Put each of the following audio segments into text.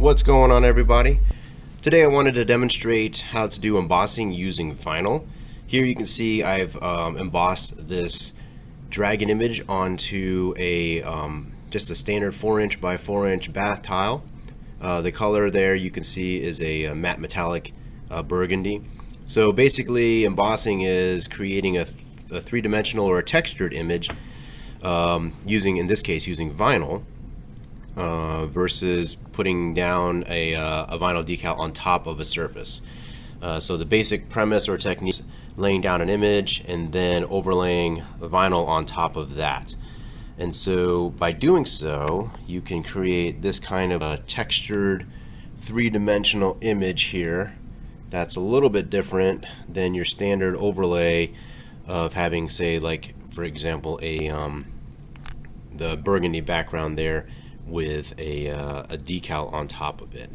What's going on, everybody? Today I wanted to demonstrate how to do embossing using vinyl. Here you can see I've embossed this dragon image onto a just a standard 4" by 4" bath tile. The color there you can see is a matte metallic burgundy. So basically embossing is creating a three-dimensional or a textured image using, in this case, using vinyl. Versus putting down a vinyl decal on top of a surface. So the basic premise or technique is laying down an image and then overlaying vinyl on top of that. And so by doing so, you can create this kind of a textured three-dimensional image here that's a little bit different than your standard overlay of having, say, like for example, the burgundy background there with a decal on top of it.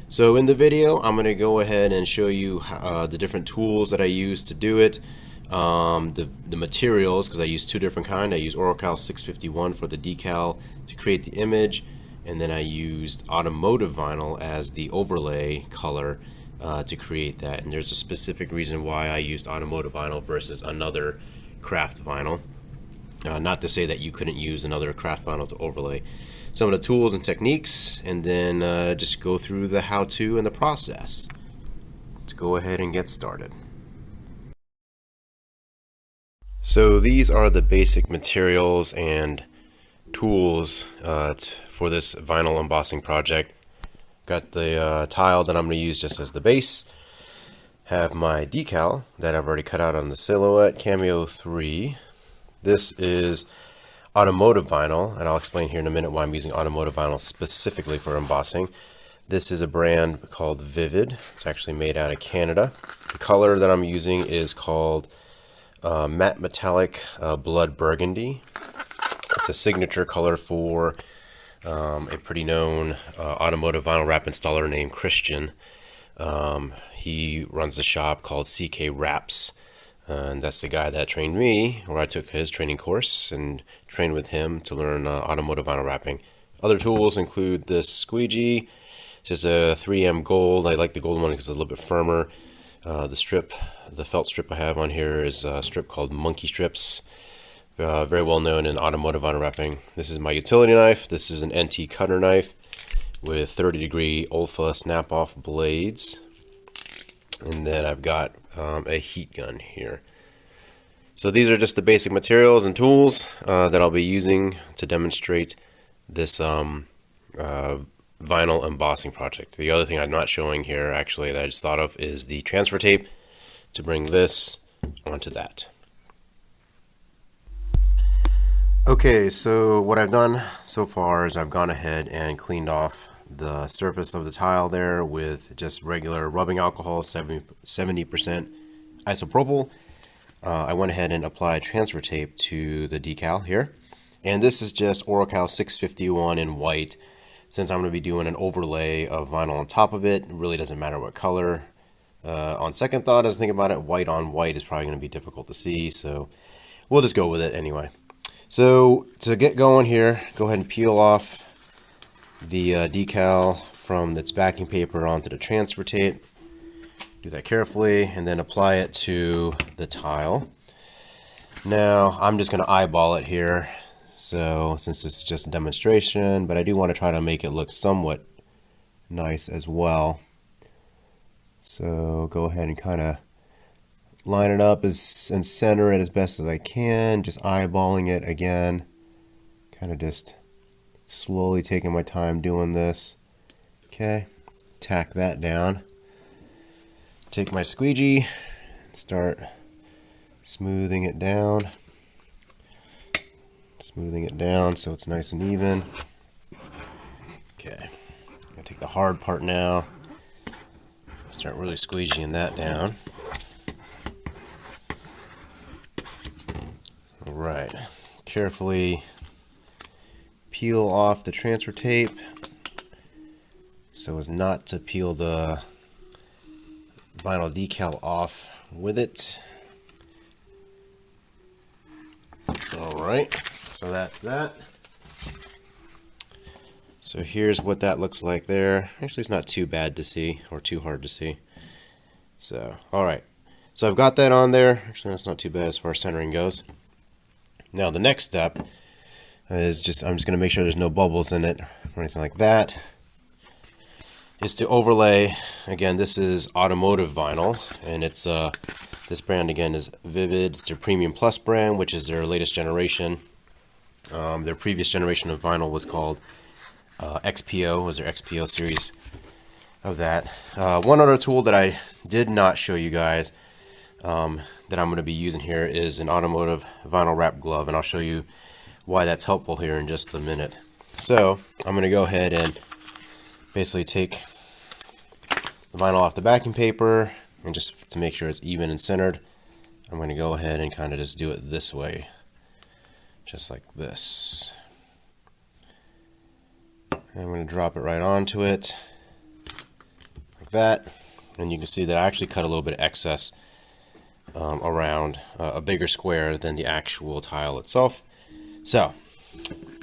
So in the video I'm going to go ahead and show you the different tools that I use to do it, the materials, because I use two different kinds. I use Oracal 651 for the decal to create the image, and then I used automotive vinyl as the overlay color to create that. And there's a specific reason why I used automotive vinyl versus another craft vinyl. Not to say that you couldn't use another craft vinyl to overlay. Some of the tools and techniques, and then just go through the how-to and the process. Let's go ahead and get started. So these are the basic materials and tools for this vinyl embossing project. Got the tile that I'm going to use just as the base. Have my decal that I've already cut out on the Silhouette Cameo 3. This is automotive vinyl, and I'll explain here in a minute why I'm using automotive vinyl specifically for embossing. This is a brand called VVivivd. It's actually made out of Canada. The color that I'm using is called matte metallic blood burgundy. It's a signature color for a pretty known automotive vinyl wrap installer named Christian. He runs a shop called CK Wraps. And that's the guy that trained me, where I took his training course and trained with him to learn automotive vinyl wrapping. Other tools include this squeegee, just a 3M gold. I like the gold one because it's a little bit firmer. The felt strip I have on here is a strip called Monkey Strips, very well known in automotive vinyl wrapping. This is my utility knife. This is an NT cutter knife with 30-degree Olfa snap-off blades. And then I've got a heat gun here. So these are just the basic materials and tools that I'll be using to demonstrate this vinyl embossing project. The other thing I'm not showing here, actually, that I just thought of is the transfer tape to bring this onto that. Okay, so what I've done so far is I've gone ahead and cleaned off the surface of the tile there with just regular rubbing alcohol, 70% isopropyl. I went ahead and applied transfer tape to the decal here, and this is just Oracal 651 in white. Since I'm going to be doing an overlay of vinyl on top of it, it really doesn't matter what color. On second thought, as I think about it, white on white is probably going to be difficult to see, so we'll just go with it anyway. So to get going here, go ahead and peel off the decal from its backing paper onto the transfer tape. Do that carefully and then apply it to the tile. Now I'm just going to eyeball it here, so since this is just a demonstration, but I do want to try to make it look somewhat nice as well. So go ahead and kind of line it up and center it as best as I can, just eyeballing it again, kind of just slowly taking my time doing this. Okay, tack that down. Take my squeegee and start smoothing it down. Smoothing it down so it's nice and even. Okay, I'm gonna take the hard part now. Start really squeegeeing that down. All right, carefully peel off the transfer tape so as not to peel the vinyl decal off with it. All right, so that's that. So here's what that looks like there. Actually, it's not too bad to see or too hard to see. So, alright. So I've got that on there. Actually, that's not too bad as far as centering goes. Now the next step is I'm just going to make sure there's no bubbles in it or anything like that. Is to overlay, again, this is automotive vinyl, and it's this brand again is VVivivd. It's their Premium Plus brand, which is their latest generation. Their previous generation of vinyl was called XPO, was their XPO series of that. One other tool that I did not show you guys that I'm going to be using here is an automotive vinyl wrap glove, and I'll show you why that's helpful here in just a minute. So I'm going to go ahead and basically take the vinyl off the backing paper, and just to make sure it's even and centered, I'm going to go ahead and kind of just do it this way, just like this. And I'm going to drop it right onto it like that, and you can see that I actually cut a little bit of excess around a bigger square than the actual tile itself. So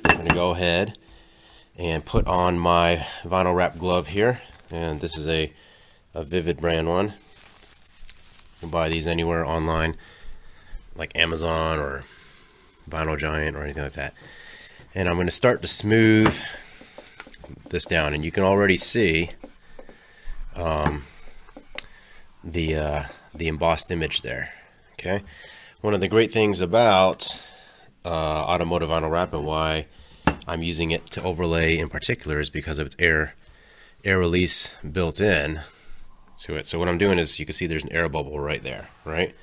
I'm going to go ahead and put on my vinyl wrap glove here, and this is a VVivivd brand one. You can buy these anywhere online, like Amazon or Vinyl Giant or anything like that. And I'm going to start to smooth this down, and you can already see the embossed image there. Okay, one of the great things about automotive vinyl wrap and why I'm using it to overlay in particular is because of its air release built in to it. So what I'm doing is, you can see there's an air bubble right there, right?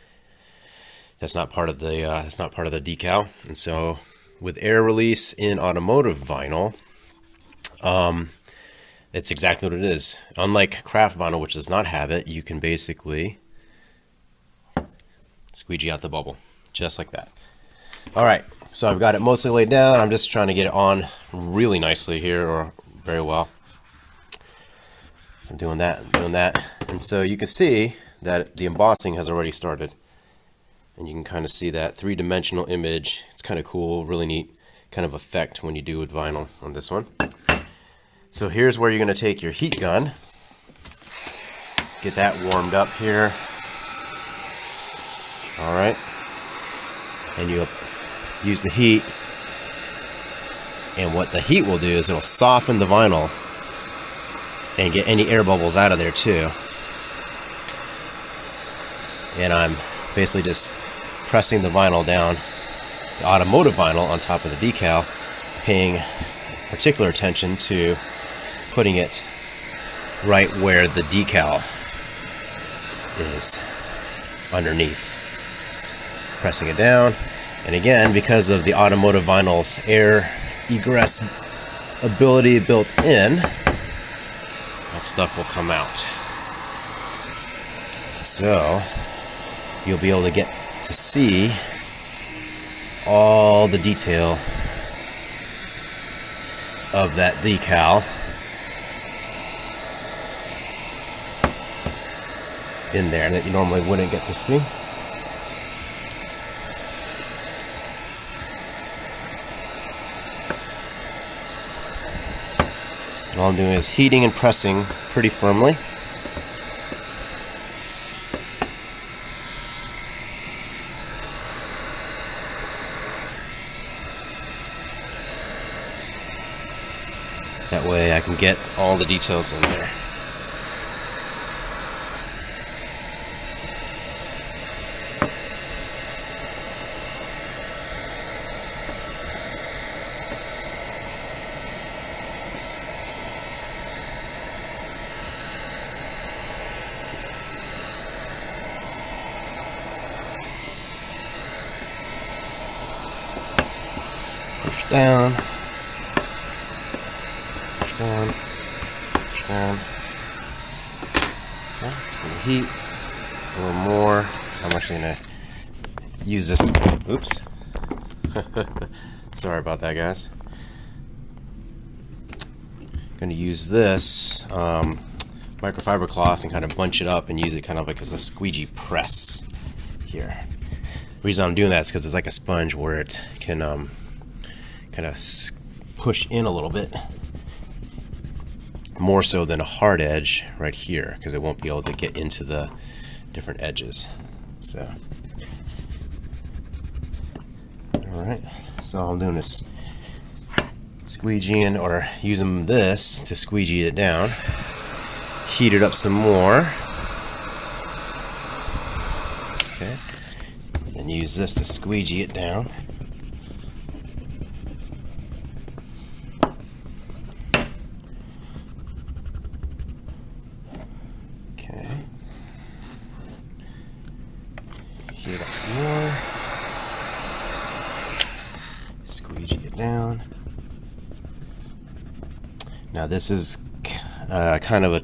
That's not part of the decal. And so with air release in automotive vinyl, it's exactly what it is. Unlike craft vinyl, which does not have it, you can basically squeegee out the bubble just like that. All right, so I've got it mostly laid down. I'm just trying to get it on really nicely here, or very well. I'm doing that, and so you can see that the embossing has already started, and you can kind of see that three-dimensional image. It's kind of cool, really neat kind of effect when you do with vinyl on this one. So here's where you're going to take your heat gun, get that warmed up here. All right, and you use the heat, and what the heat will do is it'll soften the vinyl and get any air bubbles out of there too. And I'm basically just pressing the vinyl down, the automotive vinyl on top of the decal, paying particular attention to putting it right where the decal is underneath. Pressing it down, and again, because of the automotive vinyl's air egress ability built in, that stuff will come out. So you'll be able to get to see all the detail of that decal in there that you normally wouldn't get to see. All I'm doing is heating and pressing pretty firmly. That way I can get all the details in there. Push down, push down, push down. Okay, just gonna heat a little more. I'm actually gonna use this. Oops. Sorry about that, guys. Going to use this microfiber cloth and kind of bunch it up and use it kind of like as a squeegee press here. The reason I'm doing that is because it's like a sponge where it can kind of push in a little bit more so than a hard edge right here, because it won't be able to get into the different edges. So, alright, so all I'm doing is squeegeeing, or using this to squeegee it down, heat it up some more. Okay, then use this to squeegee it down. Okay, heat it up some more, squeegee it down. Now this is kind of a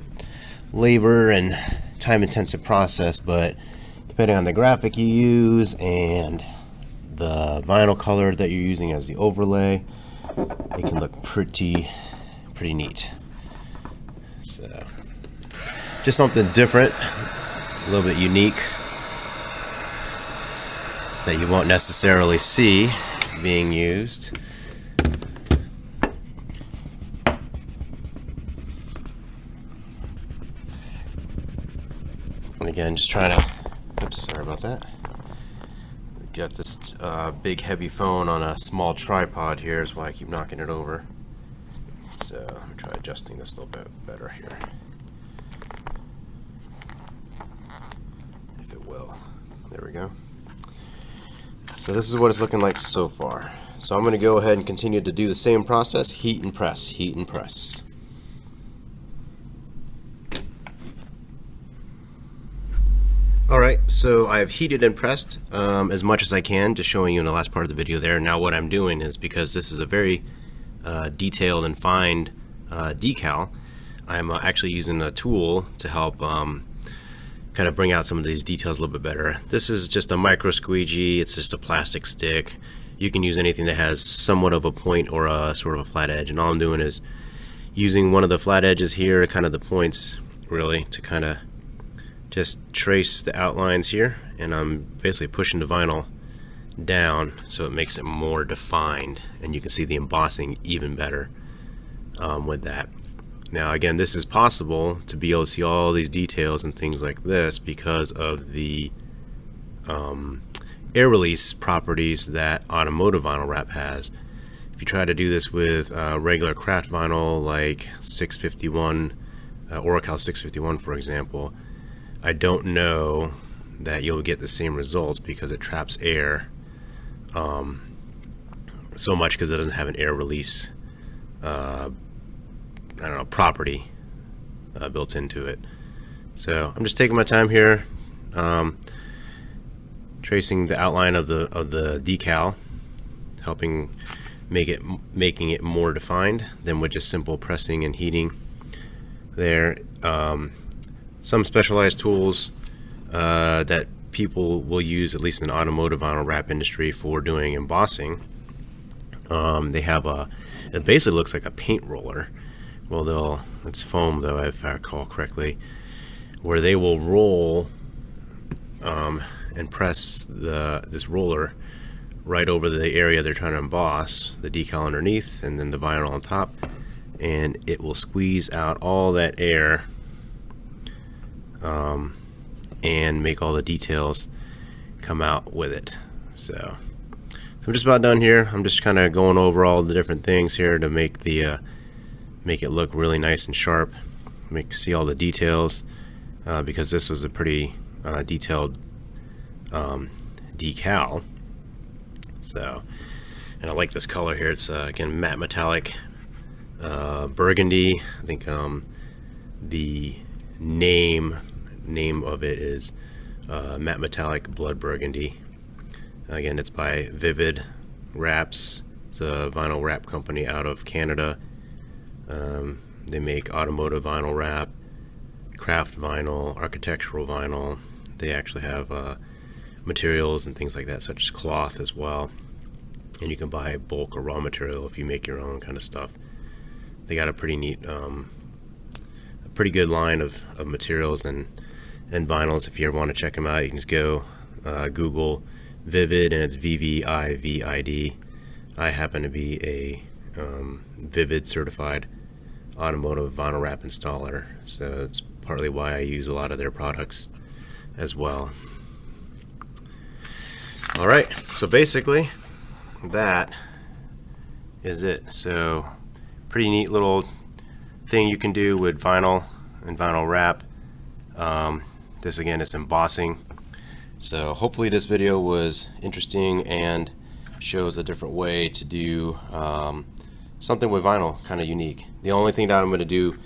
labor and time-intensive process, but depending on the graphic you use and the vinyl color that you're using as the overlay, it can look pretty neat. So, just something different, a little bit unique, that you won't necessarily see being used. And again, just trying to, oops, sorry about that. Got this big heavy phone on a small tripod here, is why I keep knocking it over. So I'm gonna try adjusting this a little bit better here, if it will. There we go. So this is what it's looking like so far. So I'm gonna go ahead and continue to do the same process, heat and press, heat and press. Alright, so I've heated and pressed as much as I can, just showing you in the last part of the video there. Now what I'm doing is, because this is a very detailed and fine decal, I'm actually using a tool to help kind of bring out some of these details a little bit better. This is just a micro-squeegee, it's just a plastic stick. You can use anything that has somewhat of a point or a sort of a flat edge, and all I'm doing is using one of the flat edges here, kind of the points really, to kind of just trace the outlines here, and I'm basically pushing the vinyl down so it makes it more defined, and you can see the embossing even better with that. Now again, this is possible to be able to see all these details and things like this because of the air release properties that automotive vinyl wrap has. If you try to do this with regular craft vinyl like 651, Oracal 651 for example, I don't know that you'll get the same results because it traps air so much, because it doesn't have an air release I don't know, property built into it. So I'm just taking my time here, tracing the outline of the decal, helping making it more defined than with just simple pressing and heating there. Some specialized tools that people will use, at least in the automotive vinyl wrap industry, for doing embossing. They have it basically looks like a paint roller. Well, it's foam though, if I recall correctly, where they will roll and press this roller right over the area they're trying to emboss, the decal underneath and then the vinyl on top, and it will squeeze out all that air and make all the details come out with it. So I'm just about done here. I'm just kind of going over all the different things here to make it look really nice and sharp, see all the details, because this was a pretty detailed decal. So, and I like this color here. It's again matte metallic burgundy. I think the name of it is matte metallic blood burgundy. Again, it's by VVivivd Wraps. It's a vinyl wrap company out of Canada. They make automotive vinyl wrap, craft vinyl, architectural vinyl. They actually have materials and things like that, such as cloth as well. And you can buy bulk or raw material if you make your own kind of stuff. They got a pretty neat, a pretty good line of materials and vinyls. If you ever want to check them out, you can just go Google VVivivd, and it's VVivivd. I happen to be a VVivivd certified automotive vinyl wrap installer, so it's partly why I use a lot of their products as well. Alright, so basically that is it. So pretty neat little thing you can do with vinyl and vinyl wrap. This again is embossing. So hopefully this video was interesting and shows a different way to do something with vinyl, kind of unique. The only thing that I'm going to do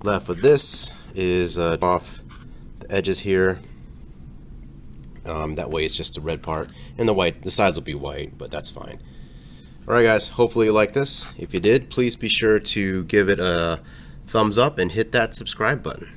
left with this is off the edges here. That way it's just the red part, and the white, the sides will be white, but that's fine. Alright guys, hopefully you like this. If you did, please be sure to give it a thumbs up and hit that subscribe button.